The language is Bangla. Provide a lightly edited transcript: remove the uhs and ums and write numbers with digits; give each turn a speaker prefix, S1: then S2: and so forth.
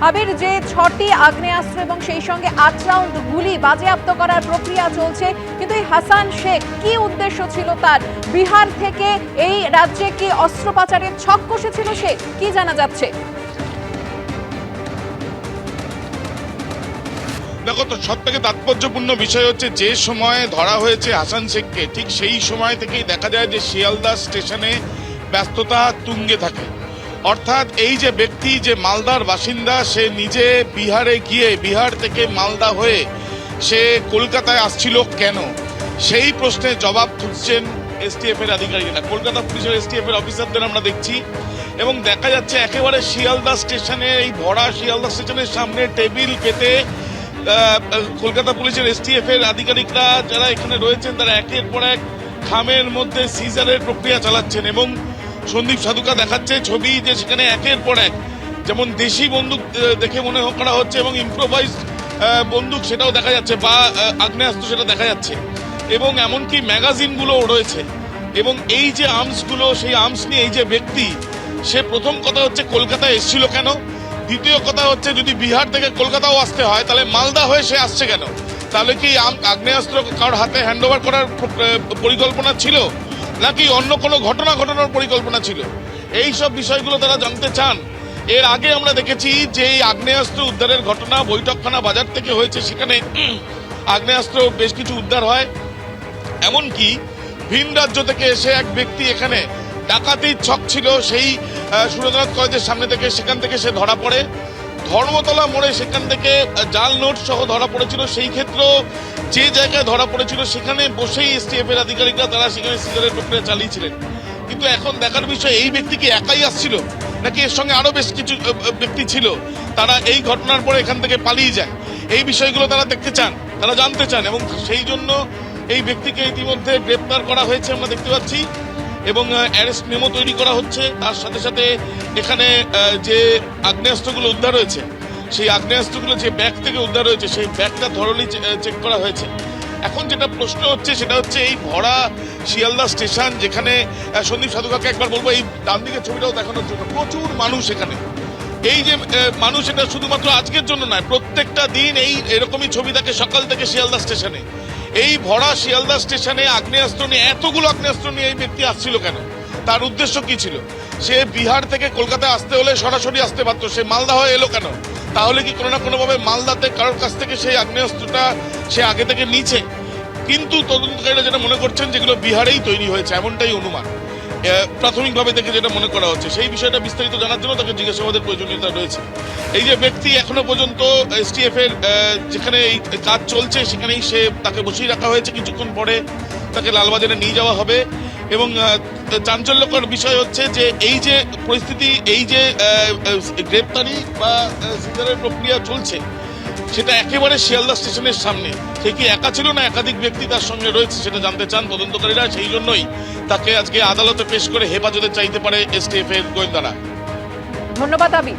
S1: আবির, যে 6টি আগ্নেয়াস্ত্র এবং সেই সঙ্গে 8 রাউন্ড গুলি বাজেয়াপ্ত করার প্রক্রিয়া চলছে, কিন্তু এই হাসান শেখ কি উদ্দেশ্য ছিল তার? বিহার থেকে এই রাজ্যে কি অস্ত্র পাচারের ছক কষেছিল সে, কি জানা যাচ্ছে?
S2: দেখো, তো সব থেকে তাৎপর্যপূর্ণ বিষয় হচ্ছে যে সময়ে ধরা হয়েছে হাসান শেখকে, ঠিক সেই সময় থেকেই দেখা যায় যে শিয়ালদা স্টেশনে ব্যস্ততা তুঙ্গে থাকে। অর্থাৎ এই যে ব্যক্তি, যে মালদার বাসিন্দা, সে নিজে বিহারে গিয়ে বিহার থেকে মালদা হয়ে সে কলকাতায় আসছিল কেন, সেই প্রশ্নের জবাব খুঁজছেন এসটিএফ এর আধিকারিকরা। কলকাতা পুলিশের এসটিএফ এর অফিসারদের আমরা দেখছি, এবং দেখা যাচ্ছে একেবারে শিয়ালদা স্টেশনে, এই ভরা শিয়ালদা স্টেশনের সামনে টেবিল পেতে কলকাতা পুলিশের এসটিএফ এর আধিকারিকরা যারা এখানে রয়েছেন তারা একের পর এক খামের মধ্যে সিজারের প্রক্রিয়া চালাচ্ছেন। এবং সন্দীপ সাধুকা দেখাচ্ছে ছবি যে সেখানে একের পর এক, যেমন দেশি বন্দুক দেখে মনে করা হচ্ছে এবং ইম্প্রোভাইজ বন্দুক সেটাও দেখা যাচ্ছে, বা আগ্নেয়াস্ত্র সেটা দেখা যাচ্ছে, এবং এমনকি ম্যাগাজিনগুলোও রয়েছে। এবং এই যে আর্মসগুলো, সেই আর্মস নিয়ে এই যে ব্যক্তি, সে প্রথম কথা হচ্ছে কলকাতায় এসেছিল কেন, দ্বিতীয় কথা হচ্ছে যদি বিহার থেকে কলকাতাও আসতে হয় তাহলে মালদা হয়ে সে আসছে কেন, তাহলে কি আগ্নেয়াস্ত্র কারোর হাতে হ্যান্ডওভার করার পরিকল্পনা ছিল, নাকি অন্য কোনো ঘটনা ঘটানোর পরিকল্পনা ছিল, এই সব বিষয়গুলো তারা জানতে চান। এর আগে আমরা দেখেছি যে এই আগ্নেয়াস্ত্র উদ্ধারের ঘটনা বৈঠকখানা বাজার থেকে হয়েছে, সেখানে আগ্নেয়াস্ত্র বেশ কিছু উদ্ধার হয়। এমনকি ভিন রাজ্য থেকে এসে এক ব্যক্তি এখানে ডাকাতির ছক ছিল সেই সুরেন্দ্রনাথ কলেজের সামনে থেকে, সেখান থেকে সে ধরা পড়ে। ধর্মতলা মোড়ে সেখান থেকে জাল নোট সহ ধরা পড়েছিল। সেই ক্ষেত্রেও যে জায়গায় ধরা পড়েছিল সেখানে বসেই এসটিএফ এর আধিকারিকরা তারা সেখানে সিজারের প্রক্রিয়া চালিয়েছিলেন। কিন্তু এখন দেখার বিষয়, এই ব্যক্তি কি একাই আসছিল, নাকি এর সঙ্গে আরো বেশ কিছু ব্যক্তি ছিল, তারা এই ঘটনার পরে এখান থেকে পালিয়ে যায়, এই বিষয়গুলো তারা দেখতে চান, তারা জানতে চান, এবং সেই জন্য এই ব্যক্তিকে ইতিমধ্যে গ্রেপ্তার করা হয়েছে আমরা দেখতে পাচ্ছি, এবং অ্যারেস্ট মেমো তৈরি করা হচ্ছে। তার সাথে সাথে এখানে যে আগ্নেয়াস্ত্রগুলো উদ্ধার হয়েছে, সেই আগ্নেয়াস্ত্রগুলো যে ব্যাগ থেকে উদ্ধার হয়েছে, সেই ব্যাগটা থরলি চেক করা হয়েছে। এখন যেটা প্রশ্ন হচ্ছে সেটা হচ্ছে এই ভরা শিয়ালদা স্টেশন, যেখানে সন্দীপ সাধুকাকে একবার বলবো এই ডান দিকের ছবিটাও দেখানোর জন্য, প্রচুর মানুষ এখানে। এই যে মানুষ, এটা শুধুমাত্র আজকের জন্য নয়, প্রত্যেকটা দিন এরকমই ছবি থাকে সকাল থেকে শিয়ালদা স্টেশনে। এই ভরা শিয়ালদা স্টেশনে আগ্নেয়াস্ত্র নিয়ে, এতগুলো আগ্নেয়াস্ত্র নিয়ে এই ব্যক্তি আসছিল কেন, তার উদ্দেশ্য কি ছিল? সে বিহার থেকে কলকাতায় আসতে হলে সরাসরি আসতে পারতো, সে মালদা হয়ে এলো কেন? তাহলে কি কোনো না কোনোভাবে মালদাতে কারোর কাছ থেকে সেই আগ্নেয়াস্ত্রটা সে আগে থেকে নিয়েছে? কিন্তু তদন্তকারীরা যেটা মনে করছেন যেগুলো বিহারেই তৈরি হয়েছে, এমনটাই অনুমান প্রাথমিকভাবে দেখে যেটা মনে করা হচ্ছে। সেই বিষয়টা বিস্তারিত জানার জন্য তাকে জিজ্ঞাসাবাদের প্রয়োজনীয়তা রয়েছে। এই যে ব্যক্তি এখনো পর্যন্ত এসটিএফ এর যেখানে এই কাজ চলছে সেখানেই তাকে বসিয়ে রাখা হয়েছে, কিছুক্ষণ পরে তাকে লালবাজারে নিয়ে যাওয়া হবে। এবং চাঞ্চল্যকর বিষয় হচ্ছে যে এই যে পরিস্থিতি, এই যে গ্রেপ্তারি বা সিজারের প্রক্রিয়া চলছে, সেটা একেবারে শিয়ালদা স্টেশনের সামনে। সে কি একা ছিল না একাধিক ব্যক্তি তার সঙ্গে রয়েছে, সেটা জানতে চান তদন্তকারীরা। সেই জন্যই তাকে আজকে আদালতে পেশ করে হেফাজতে চাইতে পারে এসটিএফ এর গোয়েন্দারা।
S1: ধন্যবাদ আবির।